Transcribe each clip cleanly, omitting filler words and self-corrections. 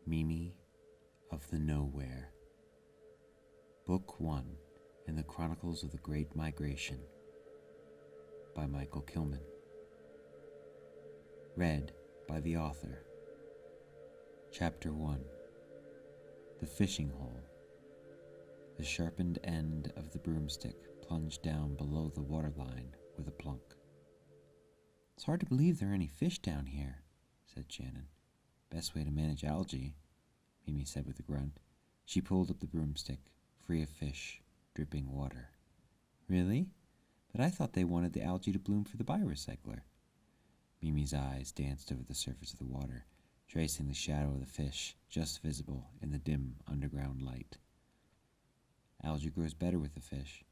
Mimi of the Nowhere. Book 1 in the Chronicles of the Great Migration by Michael Kilman. Read by the author. Chapter 1. The Fishing Hole. The sharpened end of the broomstick plunged down below the waterline with a plunk. "It's hard to believe there are any fish down here," said Shannon. "Best way to manage algae," Mimi said with a grunt. She pulled up the broomstick, free of fish, dripping water. "Really? But I thought they wanted the algae to bloom for the biorecycler." Mimi's eyes danced over the surface of the water, tracing the shadow of the fish just visible in the dim underground light. "Algae grows better with the fish."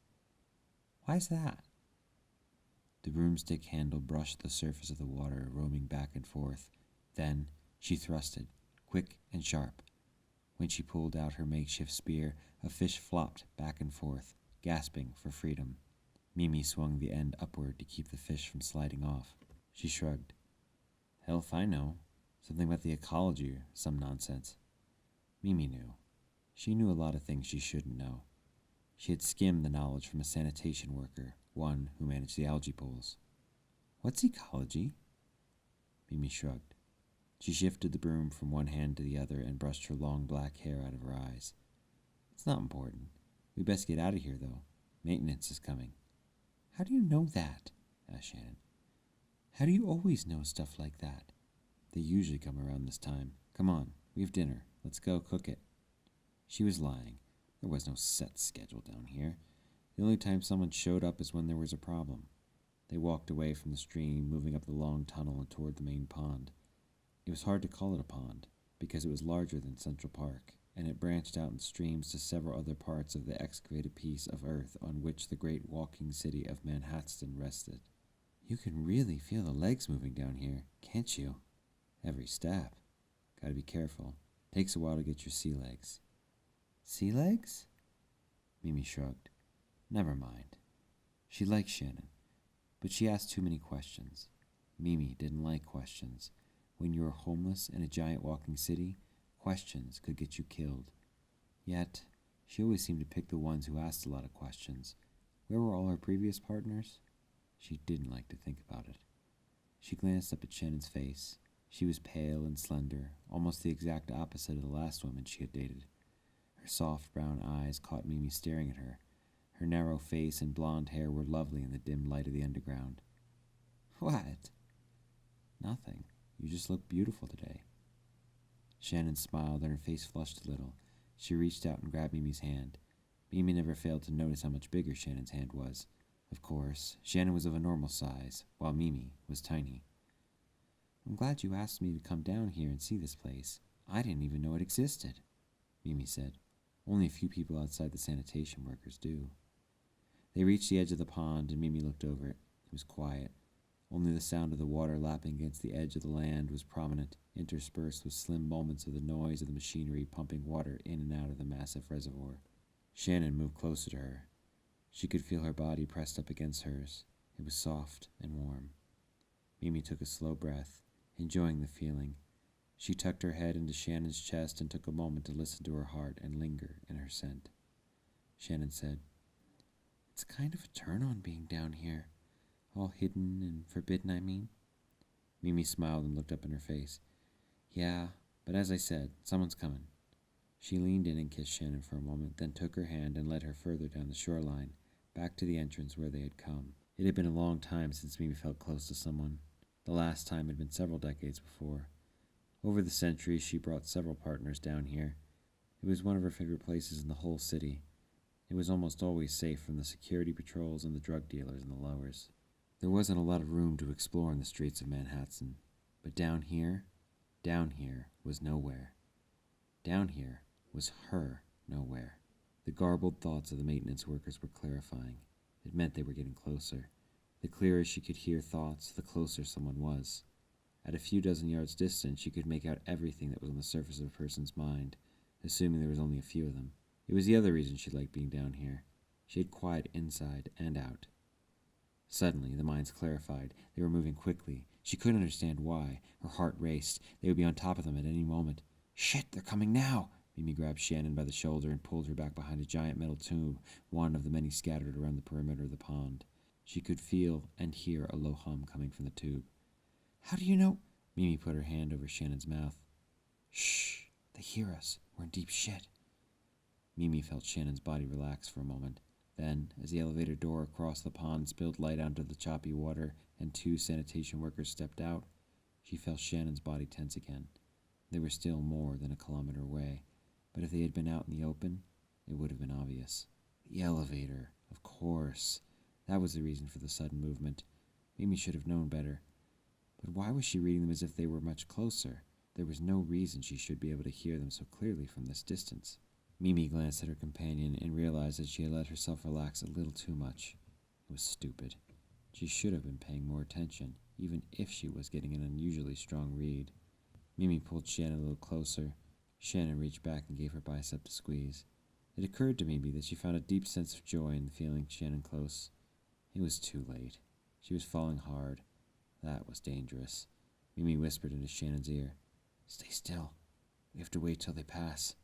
"Why's that?" The broomstick handle brushed the surface of the water, roaming back and forth. Then she thrusted, quick and sharp. When she pulled out her makeshift spear, a fish flopped back and forth, gasping for freedom. Mimi swung the end upward to keep the fish from sliding off. She shrugged. "Hell if I know. Something about the ecology or some nonsense." Mimi knew. She knew a lot of things she shouldn't know. She had skimmed the knowledge from a sanitation worker, one who managed the algae pools. "What's ecology?" Mimi shrugged. She shifted the broom from one hand to the other and brushed her long black hair out of her eyes. "It's not important. We best get out of here, though. Maintenance is coming." "How do you know that?" asked Shannon. "How do you always know stuff like that?" "They usually come around this time. Come on, we have dinner. Let's go cook it." She was lying. There was no set schedule down here. The only time someone showed up is when there was a problem. They walked away from the stream, moving up the long tunnel and toward the main pond. It was hard to call it a pond, because it was larger than Central Park, and it branched out in streams to several other parts of the excavated piece of earth on which the great walking city of Manhatsten rested. "You can really feel the legs moving down here, can't you?" "Every step. Gotta be careful. Takes a while to get your sea legs." "Sea legs?" Mimi shrugged. Never mind. She liked Shannon, but she asked too many questions. Mimi didn't like questions. When you were homeless in a giant walking city, questions could get you killed. Yet, she always seemed to pick the ones who asked a lot of questions. Where were all her previous partners? She didn't like to think about it. She glanced up at Shannon's face. She was pale and slender, almost the exact opposite of the last woman she had dated. Her soft brown eyes caught Mimi staring at her. Her narrow face and blonde hair were lovely in the dim light of the underground. "What?" "Nothing. You just look beautiful today." Shannon smiled and her face flushed a little. She reached out and grabbed Mimi's hand. Mimi never failed to notice how much bigger Shannon's hand was. Of course, Shannon was of a normal size, while Mimi was tiny. "I'm glad you asked me to come down here and see this place. I didn't even know it existed," Mimi said. "Only a few people outside the sanitation workers do." They reached the edge of the pond and Mimi looked over it. It was quiet. Only the sound of the water lapping against the edge of the land was prominent, interspersed with slim moments of the noise of the machinery pumping water in and out of the massive reservoir. Shannon moved closer to her. She could feel her body pressed up against hers. It was soft and warm. Mimi took a slow breath, enjoying the feeling. She tucked her head into Shannon's chest and took a moment to listen to her heart and linger in her scent. Shannon said, "It's kind of a turn-on being down here. All hidden and forbidden, I mean." Mimi smiled and looked up in her face. "Yeah, but as I said, someone's coming." She leaned in and kissed Shannon for a moment, then took her hand and led her further down the shoreline, back to the entrance where they had come. It had been a long time since Mimi felt close to someone. The last time had been several decades before. Over the centuries, she brought several partners down here. It was one of her favorite places in the whole city. It was almost always safe from the security patrols and the drug dealers and the lowers. There wasn't a lot of room to explore in the streets of Manhattan, but down here was nowhere. Down here was her nowhere. The garbled thoughts of the maintenance workers were clarifying. It meant they were getting closer. The clearer she could hear thoughts, the closer someone was. At a few dozen yards distance, she could make out everything that was on the surface of a person's mind, assuming there was only a few of them. It was the other reason she liked being down here. She had quiet inside and out. Suddenly, the minds clarified. They were moving quickly. She couldn't understand why. Her heart raced. They would be on top of them at any moment. Shit, they're coming now! Mimi grabbed Shannon by the shoulder and pulled her back behind a giant metal tube, one of the many scattered around the perimeter of the pond. She could feel and hear a low hum coming from the tube. How do you know? Mimi put her hand over Shannon's mouth. Shh, they hear us. We're in deep shit. Mimi felt Shannon's body relax for a moment. Then, as the elevator door across the pond spilled light onto the choppy water and 2 sanitation workers stepped out, she felt Shannon's body tense again. They were still more than a kilometer away, but if they had been out in the open, it would have been obvious. The elevator, of course. That was the reason for the sudden movement. Mimi should have known better. But why was she reading them as if they were much closer? There was no reason she should be able to hear them so clearly from this distance. Mimi glanced at her companion and realized that she had let herself relax a little too much. It was stupid. She should have been paying more attention, even if she was getting an unusually strong read. Mimi pulled Shannon a little closer. Shannon reached back and gave her bicep a squeeze. It occurred to Mimi that she found a deep sense of joy in feeling Shannon close. It was too late. She was falling hard. That was dangerous. Mimi whispered into Shannon's ear. Stay still. We have to wait till they pass.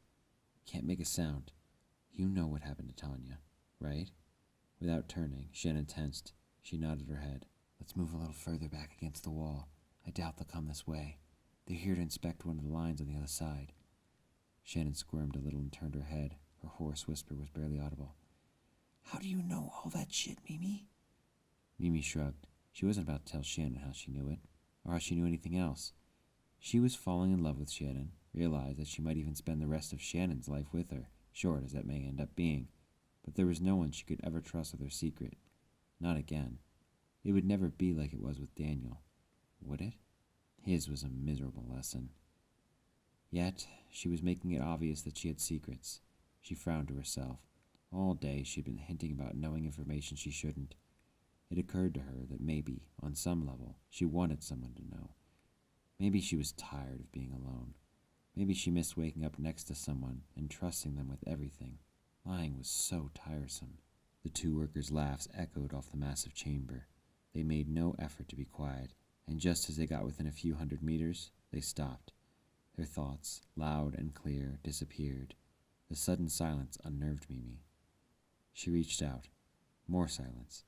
Can't make a sound. You know what happened to Tanya, right? Without turning, Shannon tensed. She nodded her head. Let's move a little further back against the wall. I doubt they'll come this way. They're here to inspect one of the lines on the other side. Shannon squirmed a little and turned her head. Her hoarse whisper was barely audible. How do you know all that shit, Mimi? Mimi shrugged. She wasn't about to tell Shannon how she knew it, or how she knew anything else. She was falling in love with Shannon, realized that she might even spend the rest of Shannon's life with her, short as that may end up being. But there was no one she could ever trust with her secret. Not again. It would never be like it was with Daniel. Would it? His was a miserable lesson. Yet, she was making it obvious that she had secrets. She frowned to herself. All day she'd been hinting about knowing information she shouldn't. It occurred to her that maybe, on some level, she wanted someone to know. Maybe she was tired of being alone. Maybe she missed waking up next to someone and trusting them with everything. Lying was so tiresome. The 2 workers' laughs echoed off the massive chamber. They made no effort to be quiet, and just as they got within a few hundred meters, they stopped. Their thoughts, loud and clear, disappeared. The sudden silence unnerved Mimi. She reached out. More silence.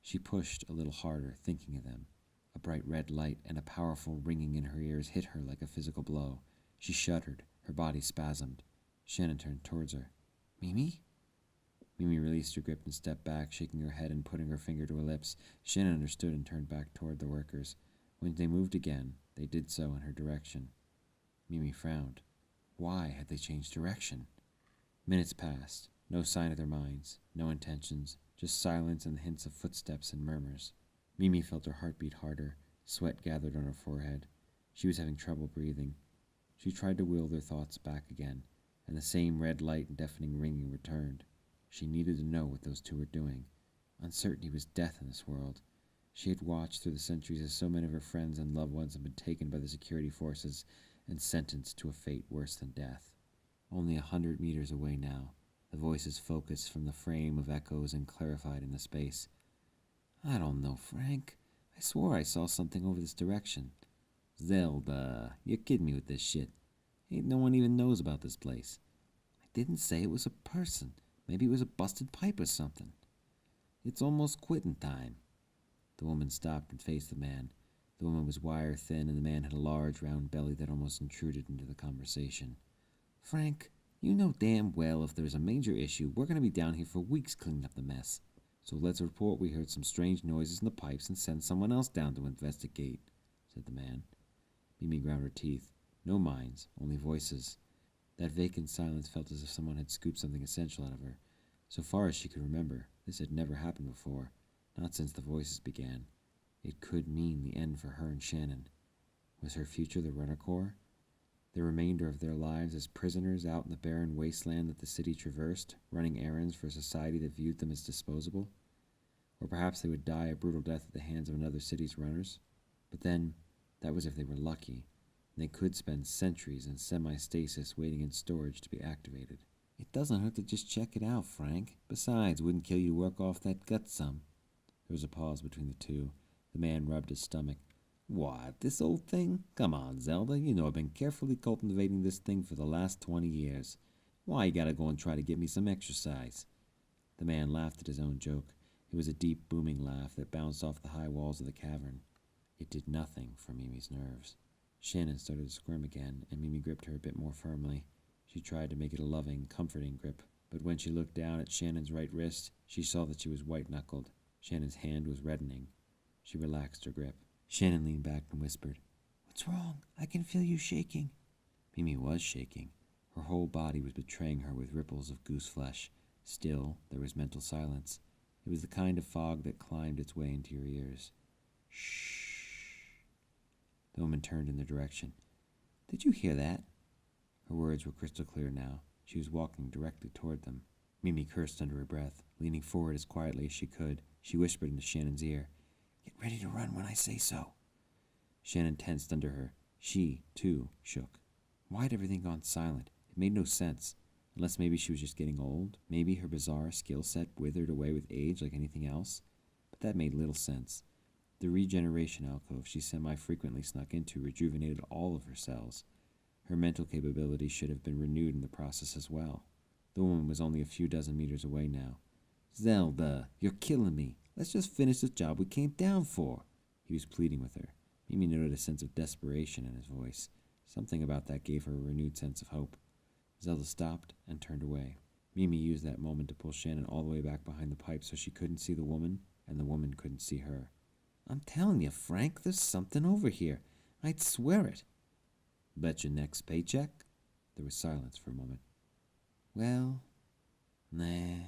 She pushed a little harder, thinking of them. A bright red light and a powerful ringing in her ears hit her like a physical blow. She shuddered. Her body spasmed. Shannon turned towards her. Mimi? Mimi released her grip and stepped back, shaking her head and putting her finger to her lips. Shannon understood and turned back toward the workers. When they moved again, they did so in her direction. Mimi frowned. Why had they changed direction? Minutes passed. No sign of their minds. No intentions. Just silence and hints of footsteps and murmurs. Mimi felt her heart beat harder. Sweat gathered on her forehead. She was having trouble breathing. She tried to will their thoughts back again, and the same red light and deafening ringing returned. She needed to know what those 2 were doing. Uncertainty was death in this world. She had watched through the centuries as so many of her friends and loved ones had been taken by the security forces and sentenced to a fate worse than death. Only 100 meters away now, the voices focused from the frame of echoes and clarified in the space. I don't know, Frank. I swore I saw something over this direction. Zelda, you're kidding me with this shit. Ain't no one even knows about this place. I didn't say it was a person. Maybe it was a busted pipe or something. It's almost quitting time. The woman stopped and faced the man. The woman was wire-thin, and the man had a large, round belly that almost intruded into the conversation. Frank, you know damn well if there's a major issue, we're going to be down here for weeks cleaning up the mess. So let's report we heard some strange noises in the pipes and send someone else down to investigate, said the man. Mimi ground her teeth. No minds, only voices. That vacant silence felt as if someone had scooped something essential out of her. So far as she could remember, this had never happened before, not since the voices began. It could mean the end for her and Shannon. Was her future the runner corps? The remainder of their lives as prisoners out in the barren wasteland that the city traversed, running errands for a society that viewed them as disposable? Or perhaps they would die a brutal death at the hands of another city's runners? But then, that was if they were lucky, and they could spend centuries in semi-stasis waiting in storage to be activated. It doesn't hurt to just check it out, Frank. Besides, wouldn't kill you to work off that gut some. There was a pause between the 2. The man rubbed his stomach. What, this old thing? Come on, Zelda, you know I've been carefully cultivating this thing for the last 20 years. Why you gotta go and try to get me some exercise? The man laughed at his own joke. It was a deep, booming laugh that bounced off the high walls of the cavern. It did nothing for Mimi's nerves. Shannon started to squirm again, and Mimi gripped her a bit more firmly. She tried to make it a loving, comforting grip, but when she looked down at Shannon's right wrist, she saw that she was white-knuckled. Shannon's hand was reddening. She relaxed her grip. Shannon leaned back and whispered, "What's wrong? I can feel you shaking." Mimi was shaking. Her whole body was betraying her with ripples of goose flesh. Still, there was mental silence. It was the kind of fog that climbed its way into your ears. Shh. The woman turned in their direction. "Did you hear that?" Her words were crystal clear now. She was walking directly toward them. Mimi cursed under her breath. Leaning forward as quietly as she could, she whispered into Shannon's ear, "Get ready to run when I say so." Shannon tensed under her. She, too, shook. Why had everything gone silent? It made no sense. Unless maybe she was just getting old. Maybe her bizarre skill set withered away with age like anything else. But that made little sense. The regeneration alcove she semi-frequently snuck into rejuvenated all of her cells. Her mental capabilities should have been renewed in the process as well. The woman was only a few dozen meters away now. "Zelda, you're killing me. Let's just finish this job we came down for." He was pleading with her. Mimi noted a sense of desperation in his voice. Something about that gave her a renewed sense of hope. Zelda stopped and turned away. Mimi used that moment to pull Shannon all the way back behind the pipe so she couldn't see the woman, and the woman couldn't see her. "I'm telling you, Frank, there's something over here. I'd swear it." "Bet your next paycheck?" There was silence for a moment. "Well, nah.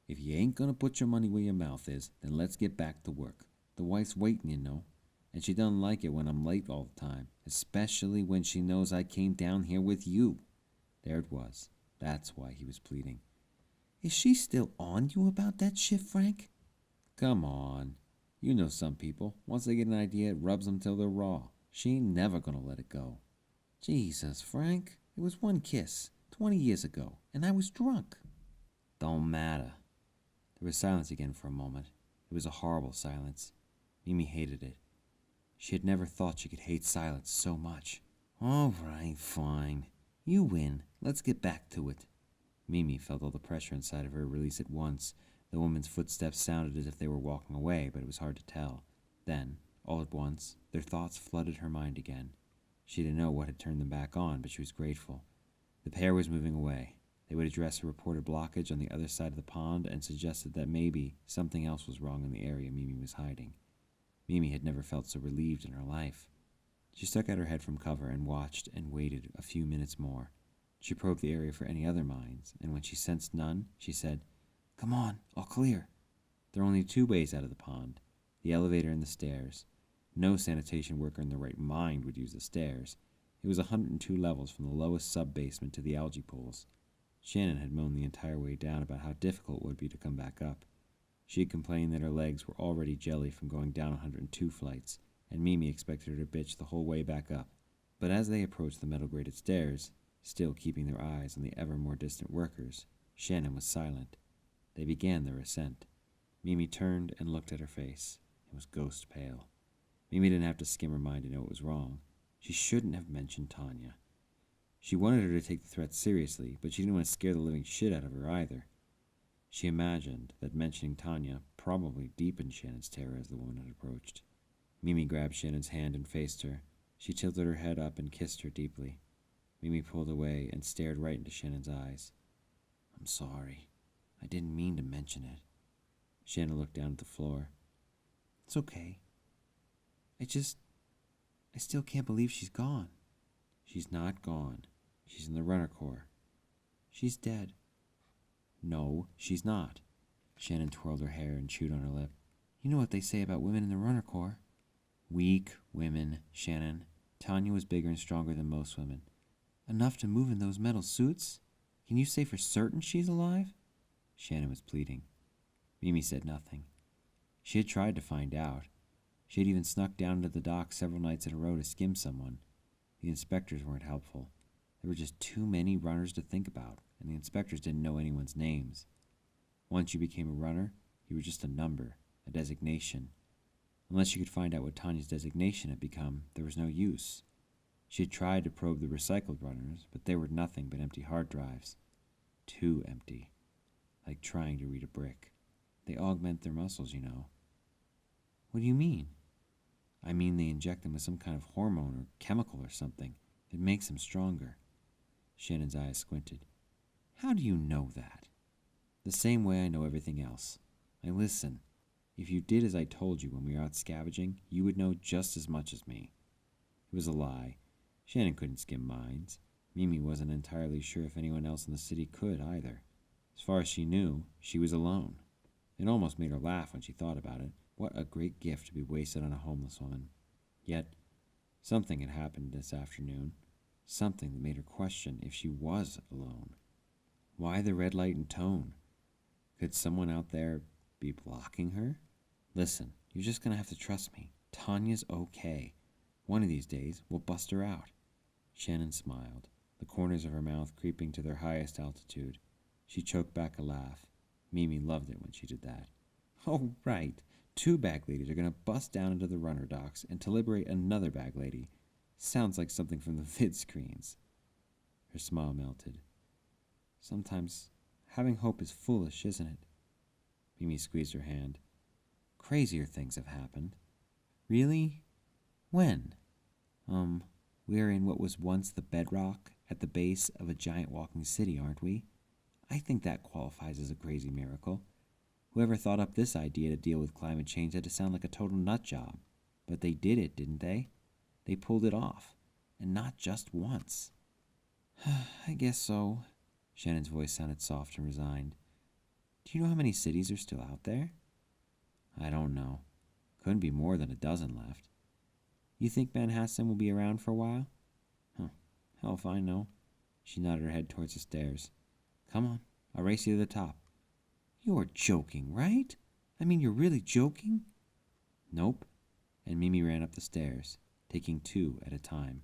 If you ain't gonna put your money where your mouth is, then let's get back to work. The wife's waiting, you know, and she doesn't like it when I'm late all the time, especially when she knows I came down here with you." There it was. That's why he was pleading. "Is she still on you about that shit, Frank?" "Come on. You know some people. Once they get an idea, it rubs them till they're raw. She ain't never gonna let it go." "Jesus, Frank. It was one kiss, 20 years ago, and I was drunk." "Don't matter." There was silence again for a moment. It was a horrible silence. Mimi hated it. She had never thought she could hate silence so much. "All right, fine. You win. Let's get back to it." Mimi felt all the pressure inside of her release at once. The woman's footsteps sounded as if they were walking away, but it was hard to tell. Then, all at once, their thoughts flooded her mind again. She didn't know what had turned them back on, but she was grateful. The pair was moving away. They would address a reported blockage on the other side of the pond and suggested that maybe something else was wrong in the area Mimi was hiding. Mimi had never felt so relieved in her life. She stuck out her head from cover and watched and waited a few minutes more. She probed the area for any other mines, and when she sensed none, she said, "Come on, all clear." There are only two ways out of the pond, the elevator and the stairs. No sanitation worker in their right mind would use the stairs. It was 102 levels from the lowest sub-basement to the algae pools. Shannon had moaned the entire way down about how difficult it would be to come back up. She had complained that her legs were already jelly from going down 102 flights, and Mimi expected her to bitch the whole way back up. But as they approached the metal-grated stairs, still keeping their eyes on the ever more distant workers, Shannon was silent. They began their ascent. Mimi turned and looked at her face. It was ghost pale. Mimi didn't have to skim her mind to know it was wrong. She shouldn't have mentioned Tanya. She wanted her to take the threat seriously, but she didn't want to scare the living shit out of her either. She imagined that mentioning Tanya probably deepened Shannon's terror as the woman had approached. Mimi grabbed Shannon's hand and faced her. She tilted her head up and kissed her deeply. Mimi pulled away and stared right into Shannon's eyes. "I'm sorry. I didn't mean to mention it." Shannon looked down at the floor. "It's okay. I still can't believe she's gone." "She's not gone. She's in the runner corps." "She's dead." "No, she's not." Shannon twirled her hair and chewed on her lip. "You know what they say about women in the runner corps." "Weak women, Shannon. Tanya was bigger and stronger than most women." "Enough to move in those metal suits? Can you say for certain she's alive?" Shannon was pleading. Mimi said nothing. She had tried to find out. She had even snuck down to the dock several nights in a row to skim someone. The inspectors weren't helpful. There were just too many runners to think about, and the inspectors didn't know anyone's names. Once you became a runner, you were just a number, a designation. Unless she could find out what Tanya's designation had become, there was no use. She had tried to probe the recycled runners, but they were nothing but empty hard drives. Too empty. Like trying to read a brick. They augment their muscles, you know. What do you mean? I mean they inject them with some kind of hormone or chemical or something that makes them stronger. Shannon's eyes squinted. How do you know that? The same way I know everything else. I listen. If you did as I told you when we were out scavenging, you would know just as much as me. It was a lie. Shannon couldn't skim minds. Mimi wasn't entirely sure if anyone else in the city could either. As far as she knew, she was alone. It almost made her laugh when she thought about it. What a great gift to be wasted on a homeless woman. Yet, something had happened this afternoon. Something that made her question if she was alone. Why the red light and tone? Could someone out there be blocking her? Listen, you're just going to have to trust me. Tanya's okay. One of these days, we'll bust her out. Shannon smiled, the corners of her mouth creeping to their highest altitude. She choked back a laugh. Mimi loved it when she did that. Oh, right. 2 bag ladies are going to bust down into the runner docks and to liberate another bag lady. Sounds like something from the vid screens. Her smile melted. Sometimes having hope is foolish, isn't it? Mimi squeezed her hand. Crazier things have happened. Really? When? We are in what was once the bedrock at the base of a giant walking city, aren't we? I think that qualifies as a crazy miracle. Whoever thought up this idea to deal with climate change had to sound like a total nut job. But they did it, didn't they? They pulled it off. And not just once. I guess so. Shannon's voice sounded soft and resigned. Do you know how many cities are still out there? I don't know. Couldn't be more than a dozen left. You think Manhatsten will be around for a while? Hell if I know. She nodded her head towards the stairs. Come on, I'll race you to the top. You're joking, right? I mean, you're really joking? Nope. And Mimi ran up the stairs, taking 2 at a time.